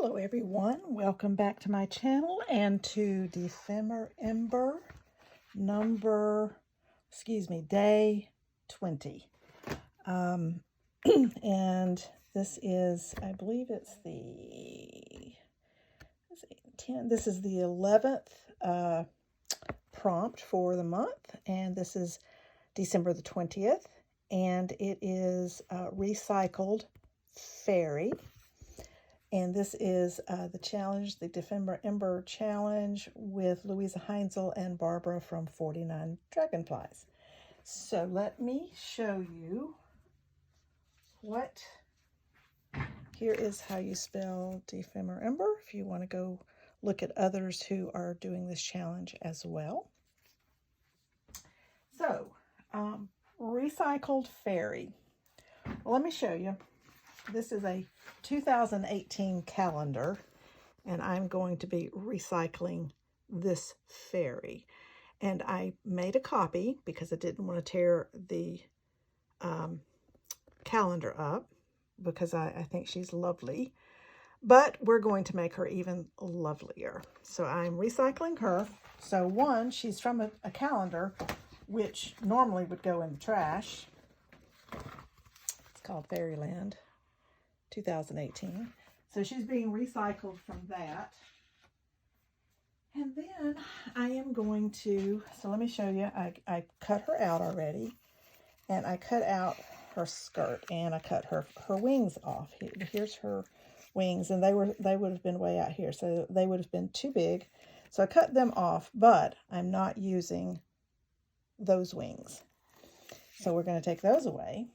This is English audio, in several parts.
Hello everyone, welcome back to my channel and to Defemer Ember day 20. And this is, I believe it's the 10. This is the 11th prompt for the month, and this is December the 20th, and it is Recycled Fairy. And this is the challenge, the Defemer Ember challenge with Louisa Heinzel and Barbara from 49 Dragonflies. So let me show you here is how you spell Defemer Ember if you want to go look at others who are doing this challenge as well. So, Recycled Fairy. Well, let me show you. This is a 2018 calendar, and I'm going to be recycling this fairy. And I made a copy because I didn't want to tear the calendar up because I think she's lovely. But we're going to make her even lovelier. So I'm recycling her. So one, she's from a calendar, which normally would go in the trash. It's called Fairyland 2018. So she's being recycled from that. And then I am going to, so let me show you, I cut her out already, and I cut out her skirt, and I cut her wings off. Here's her wings, and they would have been way out here, so they would have been too big. So I cut them off, but I'm not using those wings. So we're going to take those away.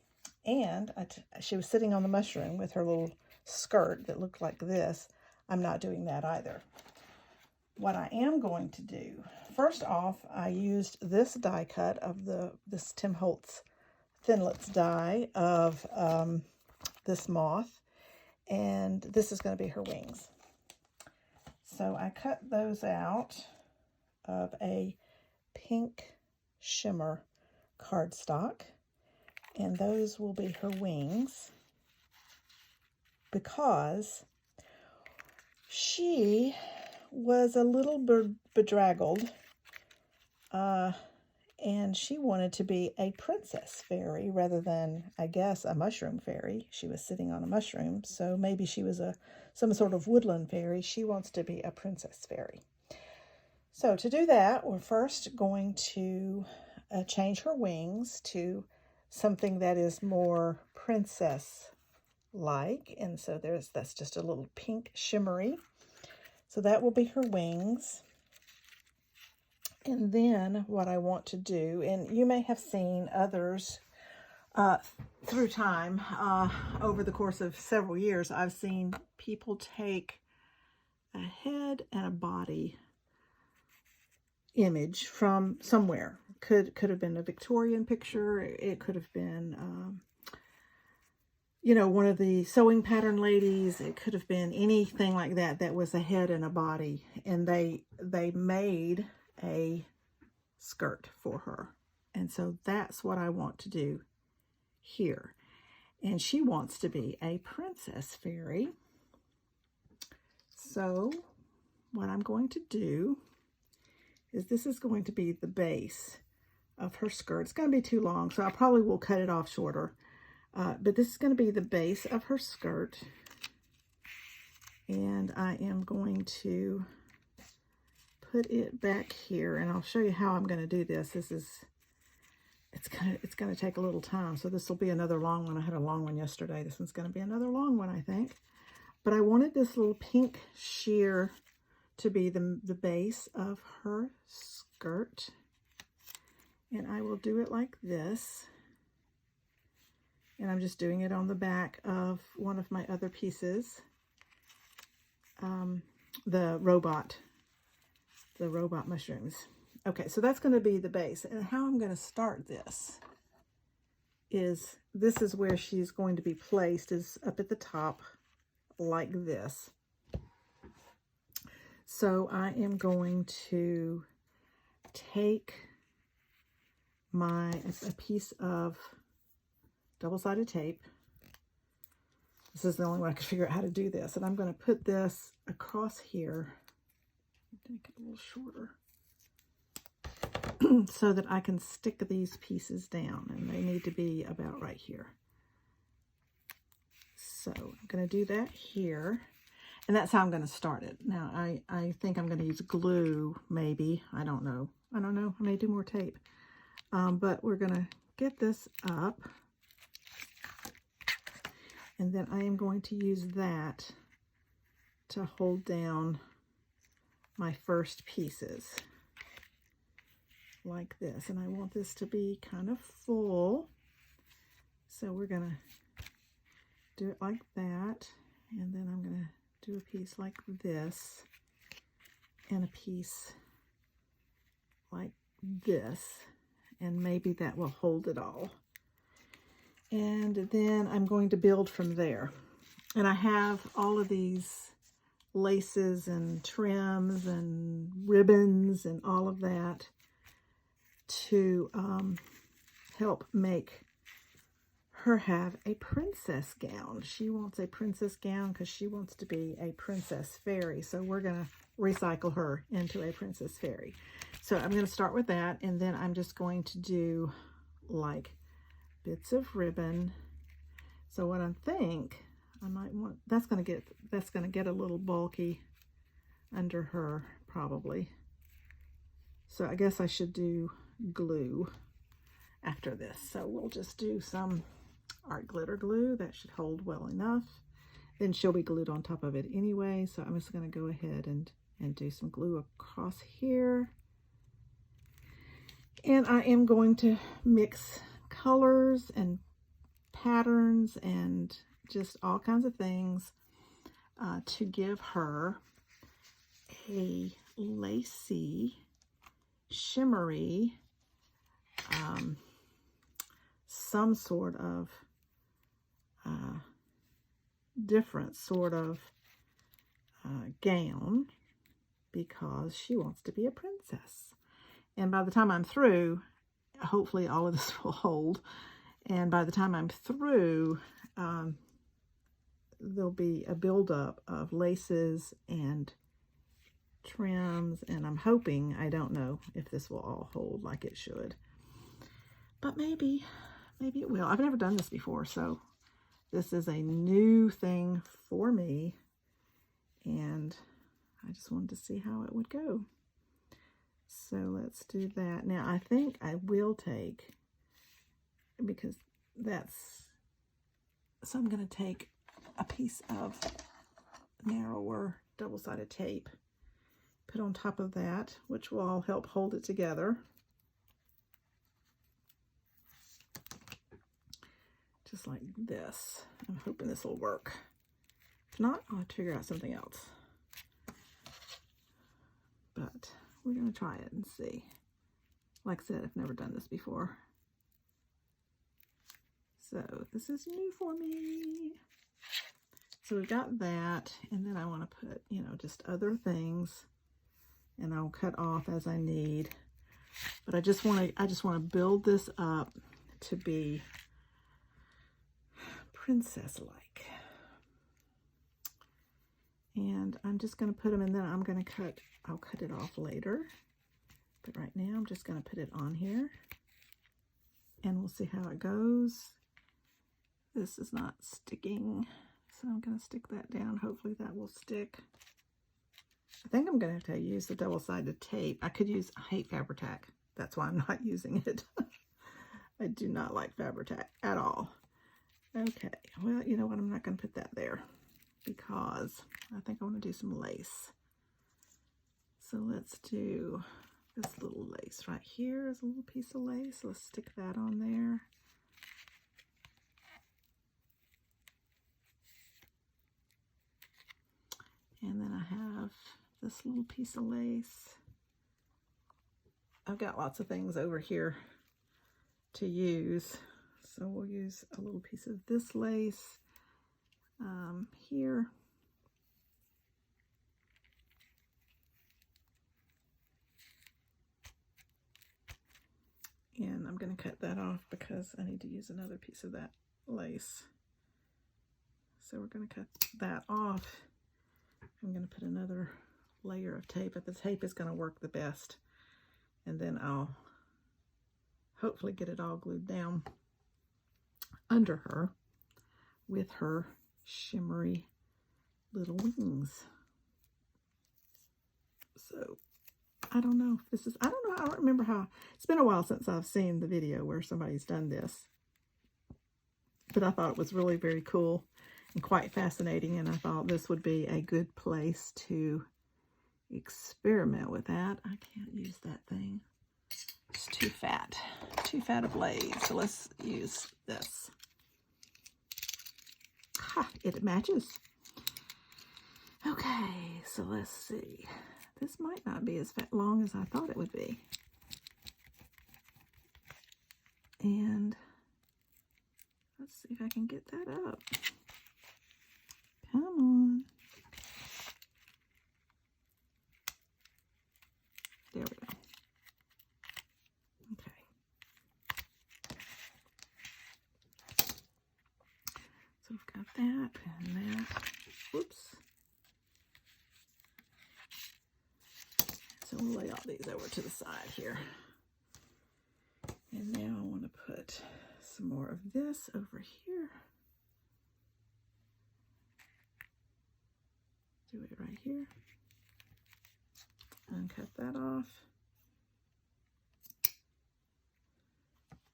And she was sitting on the mushroom with her little skirt that looked like this. I'm not doing that either. What I am going to do, first off, I used this die cut of this Tim Holtz Thinlits die of this moth. And this is going to be her wings. So I cut those out of a pink shimmer cardstock. And those will be her wings because she was a little bedraggled and she wanted to be a princess fairy rather than, I guess, a mushroom fairy. She was sitting on a mushroom, so maybe she was some sort of woodland fairy. She wants to be a princess fairy. So to do that, we're first going to change her wings to something that is more princess-like, and so that's just a little pink shimmery. So that will be her wings. And then what I want to do, and you may have seen others through time, over the course of several years, I've seen people take a head and a body image from somewhere. Could have been a Victorian picture. It could have been, one of the sewing pattern ladies. It could have been anything like that that was a head and a body. And they made a skirt for her. And so that's what I want to do here. And she wants to be a princess fairy. So what I'm going to do is this is going to be the base of her skirt. It's going to be too long, so I probably will cut it off shorter. But this is going to be the base of her skirt. And I am going to put it back here, and I'll show you how I'm going to do this. It's going to take a little time, so this will be another long one. I had a long one yesterday. This one's going to be another long one, I think. But I wanted this little pink sheer to be the base of her skirt. And I will do it like this. And I'm just doing it on the back of one of my other pieces. The robot mushrooms. Okay, so that's going to be the base. And how I'm going to start this is where she's going to be placed, is up at the top like this. So I am going to take a piece of double-sided tape, This is the only way I could figure out how to do this. And I'm going to put this across here. Make it a little shorter. So that I can stick these pieces down, and they need to be about right here. So I'm going to do that here, and that's how I'm going to start it. Now I think I'm going to use glue, maybe. I don't know. I may do more tape, but we're going to get this up, and then I am going to use that to hold down my first pieces. Like this, and I want this to be kind of full, so we're gonna do it like that, and then I'm gonna do a piece like this and a piece like this, and maybe that will hold it all. And then I'm going to build from there, and I have all of these laces and trims and ribbons and all of that to help make her have a princess gown. She wants a princess gown because she wants to be a princess fairy. So we're going to recycle her into a princess fairy. So I'm going to start with that, and then I'm just going to do like bits of ribbon. So what I think I might want, that's going to get a little bulky under her probably. So I guess I should do glue after this. So we'll just do some art glitter glue. That should hold well enough. Then she'll be glued on top of it anyway. So I'm just going to go ahead and do some glue across here. And I am going to mix colors and patterns and just all kinds of things to give her a lacy, shimmery, some sort of different sort of gown, because she wants to be a princess. And by the time I'm through, hopefully all of this will hold. And by the time I'm through, there'll be a buildup of laces and trims, and I'm hoping, I don't know if this will all hold like it should, but maybe it will. I've never done this before, so this is a new thing for me, and I just wanted to see how it would go. So let's do that. Now I think I will take, because that's, so I'm going to take a piece of narrower double-sided tape, put on top of that, which will all help hold it together. Just like this. I'm hoping this will work. If not, I'll have to figure out something else. But we're going to try it and see. Like I said, I've never done this before. So this is new for me. So we've got that, and then I want to put, you know, just other things, and I'll cut off as I need. But I just want to build this up to be princess-like. And I'm just going to put them, and then I'm going to I'll cut it off later. But right now I'm just going to put it on here, and we'll see how it goes. This is not sticking, so I'm going to stick that down. Hopefully that will stick. I think I'm going to have to use the double-sided tape. I hate Fabri-Tac. That's why I'm not using it. I do not like Fabri-Tac at all. Okay, well, you know what? I'm not going to put that there because I think I want to do some lace. So let's do this little lace right here is a little piece of lace. Let's stick that on there. And then I have this little piece of lace. I've got lots of things over here to use. So we'll use a little piece of this lace here. And I'm going to cut that off because I need to use another piece of that lace. So we're going to cut that off. I'm going to put another layer of tape, but the tape is going to work the best. And then I'll hopefully get it all glued down under her with her shimmery little wings. So I don't know if this is, I don't remember how, it's been a while since I've seen the video where somebody's done this. But I thought it was really very cool and quite fascinating, and I thought this would be a good place to experiment with that. I can't use that thing. It's too fat a blade. So let's use this. Ha, it matches. Okay, so let's see. This might not be as long as I thought it would be. And let's see if I can get that up. Come on. There we go. Okay. So we've got that and that. Whoops. So we'll lay all these over to the side here. And now I want to put some more of this over here. Do it right here. And cut that off.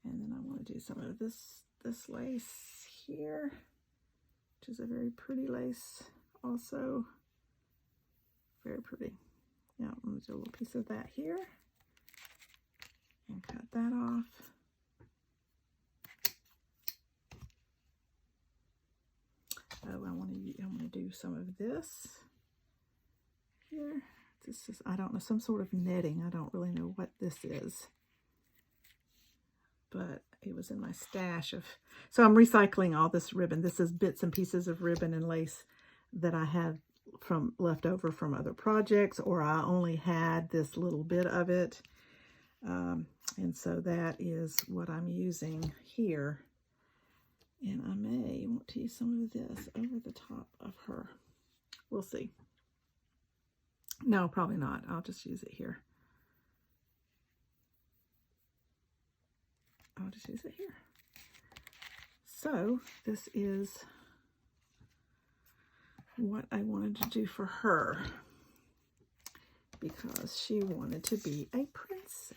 And then I want to do some of this lace here, which is a very pretty lace also. Very pretty. Now I'm going to do a little piece of that here and cut that off. Oh, I want to do some of this here. This is, I don't know, some sort of netting. I don't really know what this is, but it was in my stash of, so I'm recycling all this ribbon. This is bits and pieces of ribbon and lace that I had from left over from other projects, or I only had this little bit of it. And so that is what I'm using here. And I may want to use some of this over the top of her. We'll see. No, probably not. I'll just use it here. I'll just use it here. So this is what I wanted to do for her, because she wanted to be a princess.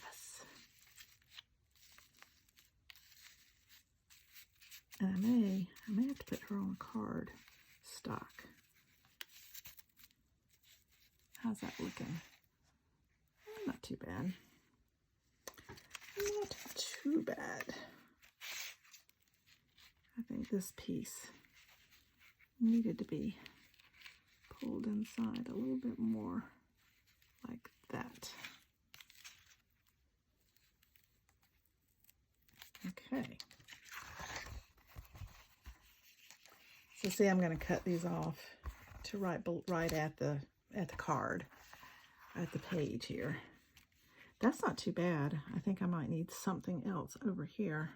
And I may have to put her on card stock. How's that looking? Not too bad. Not too bad. I think this piece needed to be pulled inside a little bit more like that. Okay. So see, I'm going to cut these off to right at the card, at the page here. That's not too bad. I think I might need something else over here.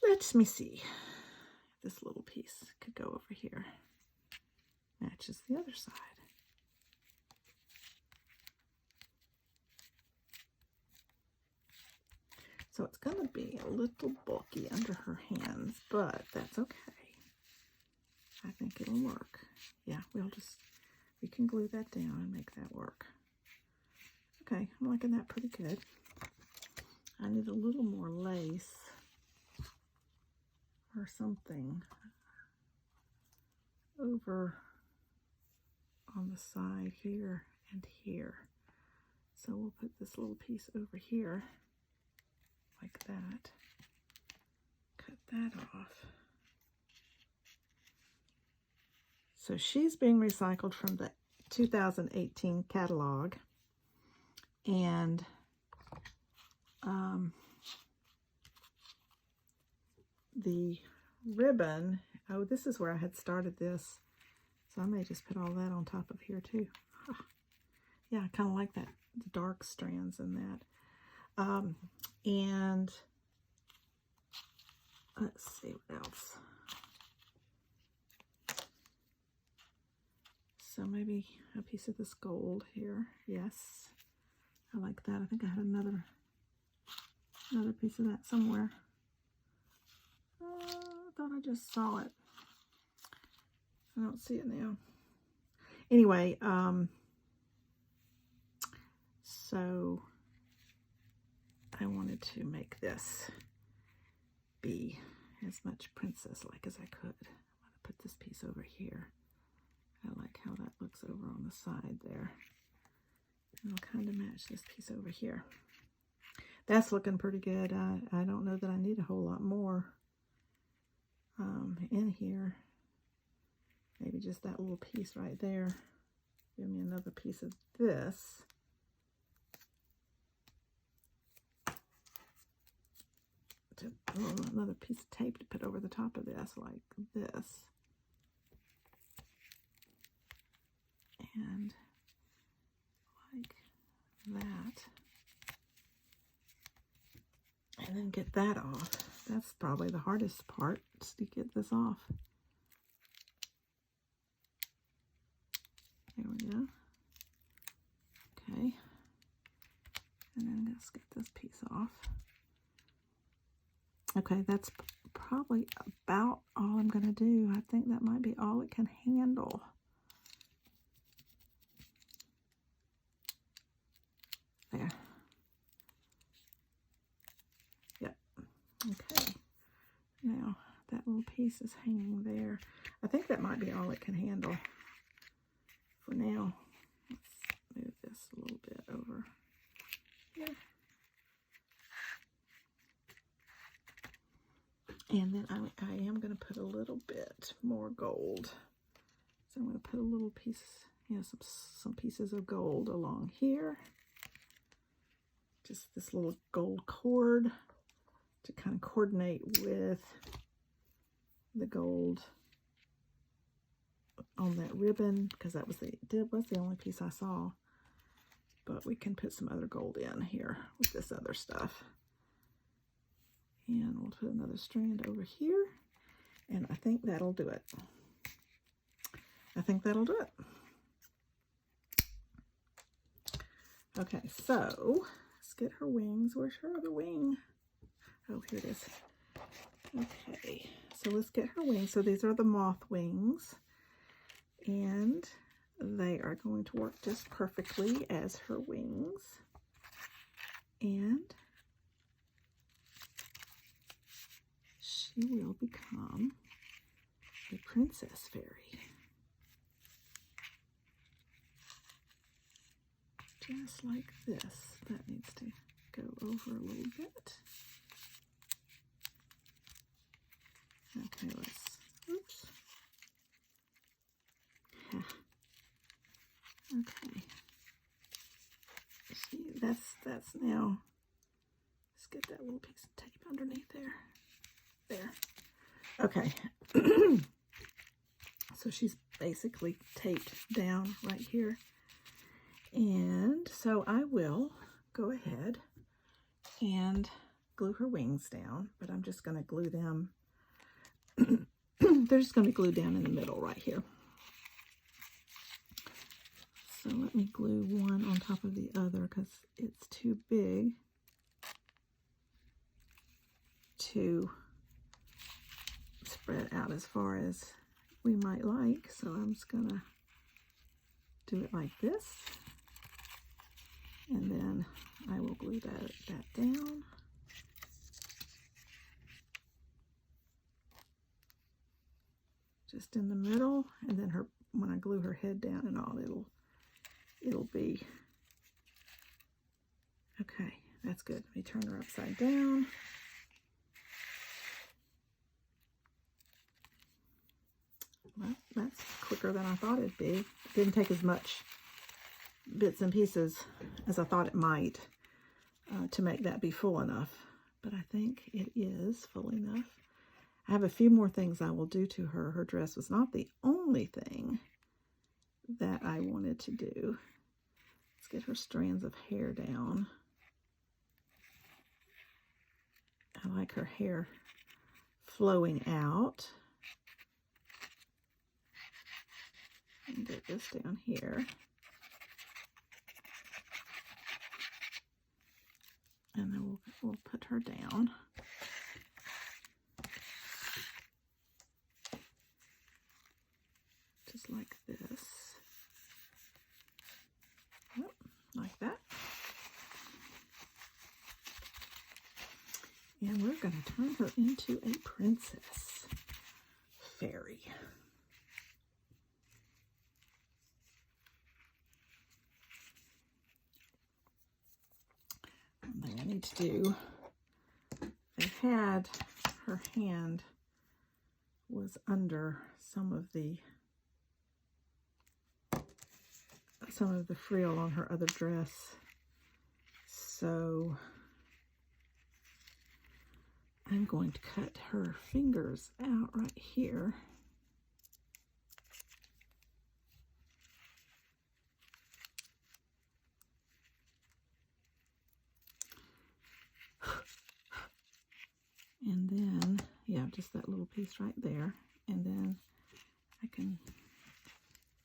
Let me see. This little piece could go over here. Matches the other side. So it's going to be a little bulky under her hands, but that's okay. I think it'll work. Yeah, we can glue that down and make that work. Okay, I'm liking that pretty good. I need a little more lace or something over on the side here and here. So we'll put this little piece over here like that. Cut that off. So she's being recycled from the 2018 catalog, and the ribbon, oh, this is where I had started this, so I may just put all that on top of here too. Yeah, I kind of like that, the dark strands in that. And let's see what else. So maybe a piece of this gold here. Yes, I like that. I think I had another piece of that somewhere. I thought I just saw it. I don't see it now. Anyway, so I wanted to make this be as much princess-like as I could. I'm going to put this piece over here. I like how that looks over on the side there. And I'll kind of match this piece over here. That's looking pretty good. I don't know that I need a whole lot more in here. Maybe just that little piece right there. Give me another piece of this. Another piece of tape to put over the top of this, like this. And like that. And then get that off. That's probably the hardest part, is to get this off. There we go. Okay. And then let's get this piece off. Okay, that's probably about all I'm going to do. I think that might be all it can handle. There. Yep. Okay. Now, that little piece is hanging there. I think that might be all it can handle for now. Let's move this a little bit over here. And then I am going to put a little bit more gold. So I'm going to put a little piece, some pieces of gold along here. Just this little gold cord to kind of coordinate with the gold on that ribbon, because that was the only piece I saw. But we can put some other gold in here with this other stuff. And we'll put another strand over here. And I think that'll do it. I think that'll do it. Okay, so let's get her wings. Where's her other wing? Oh, here it is. Okay, so let's get her wings. So these are the moth wings. And they are going to work just perfectly as her wings. And she will become a princess fairy. Just like this. That needs to go over a little bit. Okay, oops. Okay. See, that's now, let's get that little piece of tape underneath there. There. Okay. So she's basically taped down right here. And so I will go ahead and glue her wings down, but I'm just going to glue them. They're just going to be glued down in the middle right here. So let me glue one on top of the other because it's too big to spread out as far as we might like. So I'm just going to do it like this. And then I will glue that down. Just in the middle, and then when I glue her head down and all, it'll be okay. That's good. Let me turn her upside down. Well, that's quicker than I thought it'd be. It didn't take as much bits and pieces as I thought it might to make that be full enough, but I think it is full enough. I have a few more things I will do to her. Her dress was not the only thing that I wanted to do. Let's get her strands of hair down. I like her hair flowing out. And get this down here. And then we'll put her down. Just like this. Yep, like that. And we're going to turn her into a princess fairy. One thing I need to do, I had her hand was under some of the frill on her other dress, so I'm going to cut her fingers out right here. And then, yeah, just that little piece right there. And then I can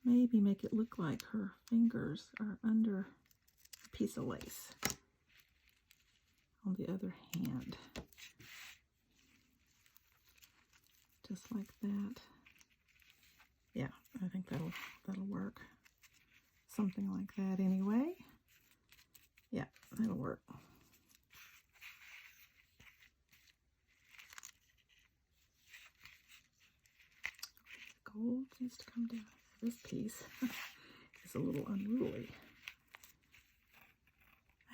maybe make it look like her fingers are under a piece of lace on the other hand. Just like that. Yeah, I think that'll work. Something like that anyway. Yeah, that'll work. Gold needs to come down. This piece is a little unruly.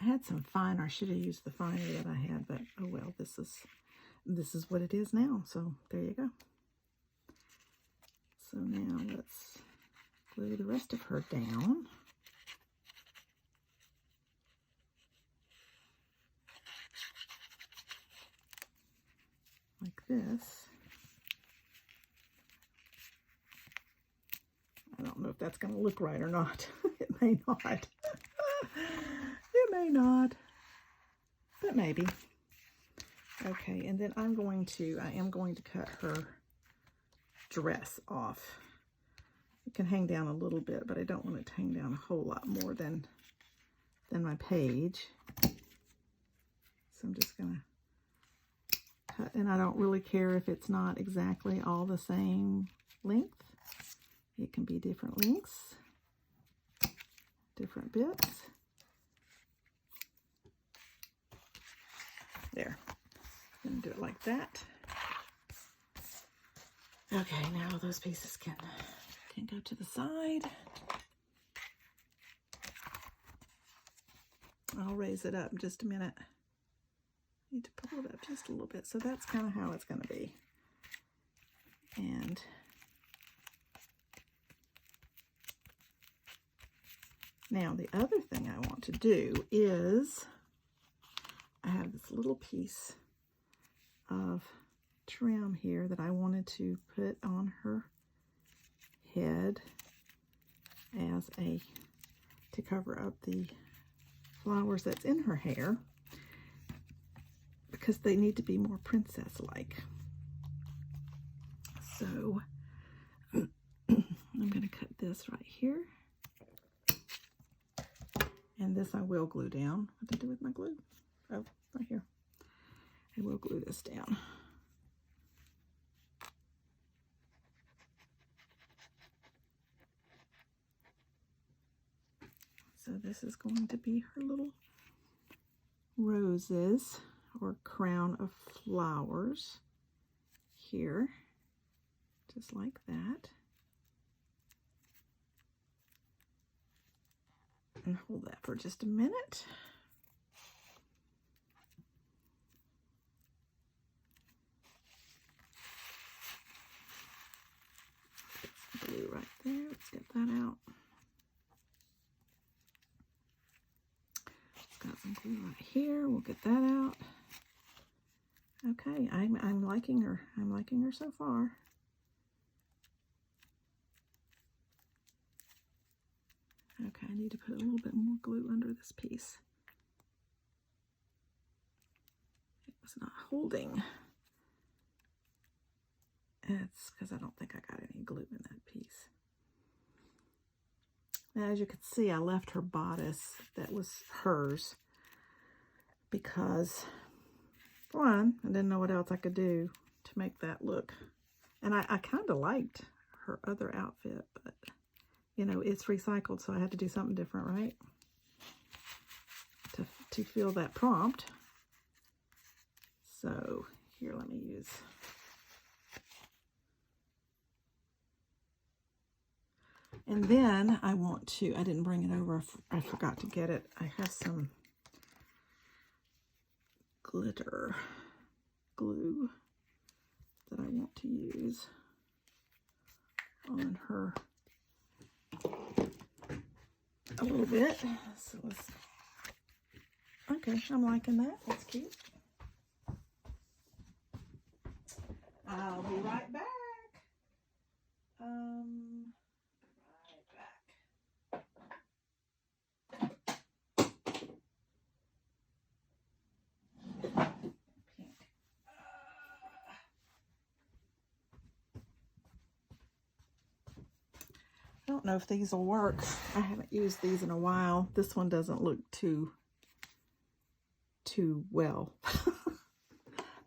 I had some finer. I should have used the finer that I had, but oh well, this is what it is now. So there you go. So now let's glue the rest of her down. Like this. I don't know if that's going to look right or not. It may not. It may not. But maybe. Okay, and then I am going to cut her dress off. It can hang down a little bit, but I don't want it to hang down a whole lot more than my page. So I'm just going to cut, and I don't really care if it's not exactly all the same length. It can be different lengths, different bits. There. I'm going to do it like that. Okay, now those pieces can go to the side. I'll raise it up in just a minute. Need to pull it up just a little bit. So that's kind of how it's going to be. And now the other thing I want to do is I have this little piece of trim here that I wanted to put on her head to cover up the flowers that's in her hair, because they need to be more princess-like. So I'm going to cut this right here, and this I will glue down. What did I do with my glue? Oh, right here. I will glue this down. So this is going to be her little roses or crown of flowers here, just like that. And hold that for just a minute. Glue right there. Let's get that out. Got some glue right here. We'll get that out. Okay, I'm liking her. I'm liking her so far. Okay, I need to put a little bit more glue under this piece. It was not holding. It's because I don't think I got any glue in that piece. Now, as you can see, I left her bodice that was hers because, for one, I didn't know what else I could do to make that look. And I kind of liked her other outfit, but, you know, it's recycled, so I had to do something different, right? To fill that prompt. So, here, let me use... And then I want to, I didn't bring it over, I forgot to get it. I have some glitter glue that I want to use on her a little bit. So let's, okay, I'm liking that. That's cute. I'll be right back. I don't know if these will work. I haven't used these in a while. This one doesn't look too well.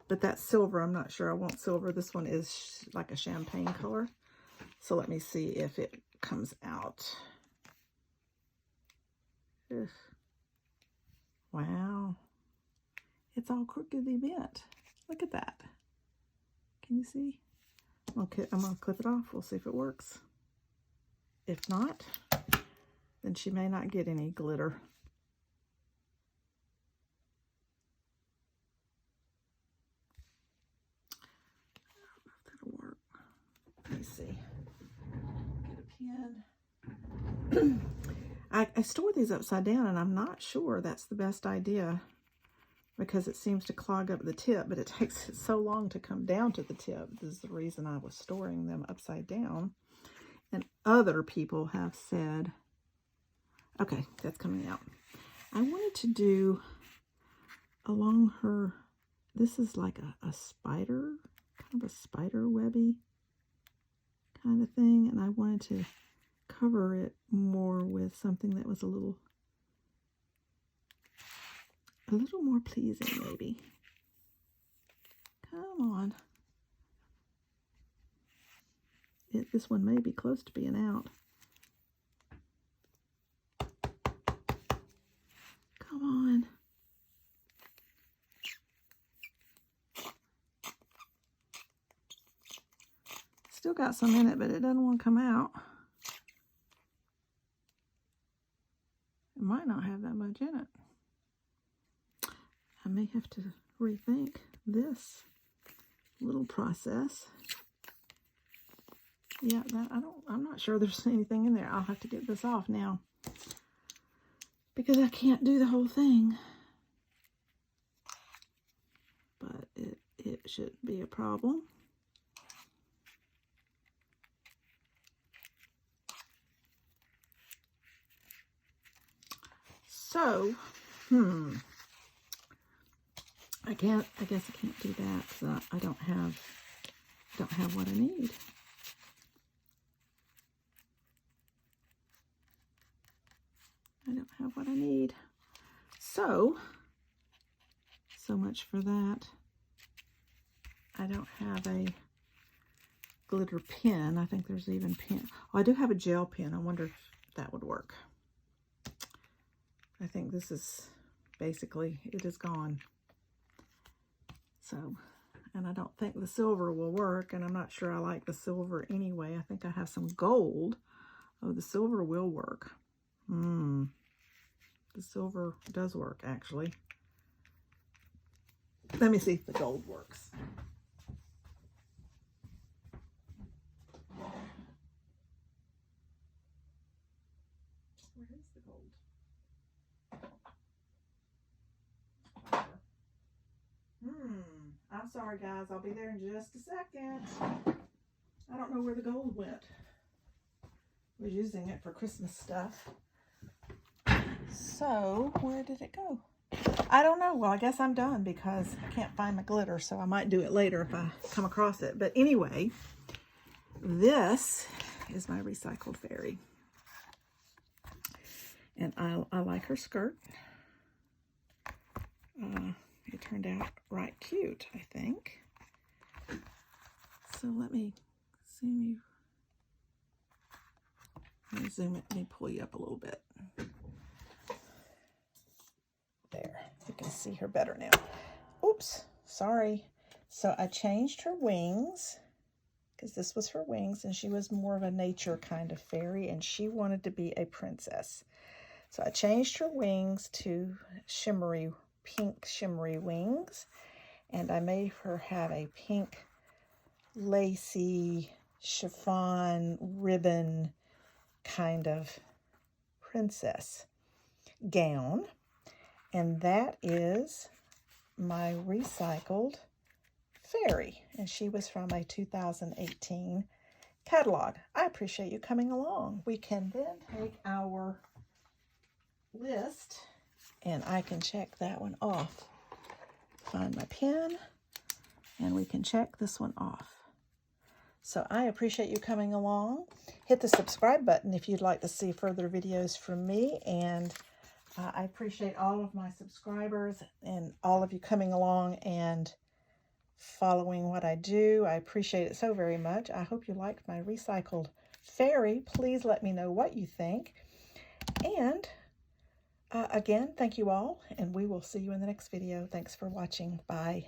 But that silver, I'm not sure I want silver. This one is like a champagne color. So let me see if it comes out. Ugh. Wow. It's all crookedly bent. Look at that. Can you see? Okay, I'm going to clip it off. We'll see if it works. If not, then she may not get any glitter. I don't know if that'll work. Let me see. Get a pen. I store these upside down, and I'm not sure that's the best idea because it seems to clog up the tip, but it takes so long to come down to the tip. This is the reason I was storing them upside down. And other people have said, okay, that's coming out. I wanted to do along her, this is like a spider, kind of a spider webby kind of thing. And I wanted to cover it more with something that was a little more pleasing, maybe. Come on. This one may be close to being out. Come on. Still got some in it, but it doesn't want to come out. It might not have that much in it. I may have to rethink this little process. Yeah, I'm not sure there's anything in there. I'll have to get this off now because I can't do the whole thing. But it shouldn't be a problem. So, I guess I can't do that because I don't have what I need. I don't have what I need. So much for that. I don't have a glitter pen. I think there's even pen. Oh, I do have a gel pen. I wonder if that would work. I think this is basically, it is gone. So, and I don't think the silver will work, and I'm not sure I like the silver anyway. I think I have some gold. Oh, the silver will work. The silver does work, actually. Let me see if the gold works. Where is the gold? I'm sorry, guys. I'll be there in just a second. I don't know where the gold went. I was using it for Christmas stuff. So, where did it go? I don't know. Well, I guess I'm done because I can't find my glitter, so I might do it later if I come across it. But anyway, this is my recycled fairy. And I like her skirt. It turned out right cute, I think. So let me zoom it. Let me pull you up a little bit. There, you can see her better now. Oops, sorry. So I changed her wings, because this was her wings, and she was more of a nature kind of fairy, and she wanted to be a princess. So I changed her wings to pink shimmery wings, and I made her have a pink lacy chiffon ribbon kind of princess gown. And that is my recycled fairy, and she was from a 2018 catalog. I appreciate you coming along. We can then take our list and I can check that one off. Find my pen and we can check this one off. So I appreciate you coming along. Hit the subscribe button if you'd like to see further videos from me, and I appreciate all of my subscribers and all of you coming along and following what I do. I appreciate it so very much. I hope you liked my recycled fairy. Please let me know what you think. And again, thank you all, and we will see you in the next video. Thanks for watching. Bye.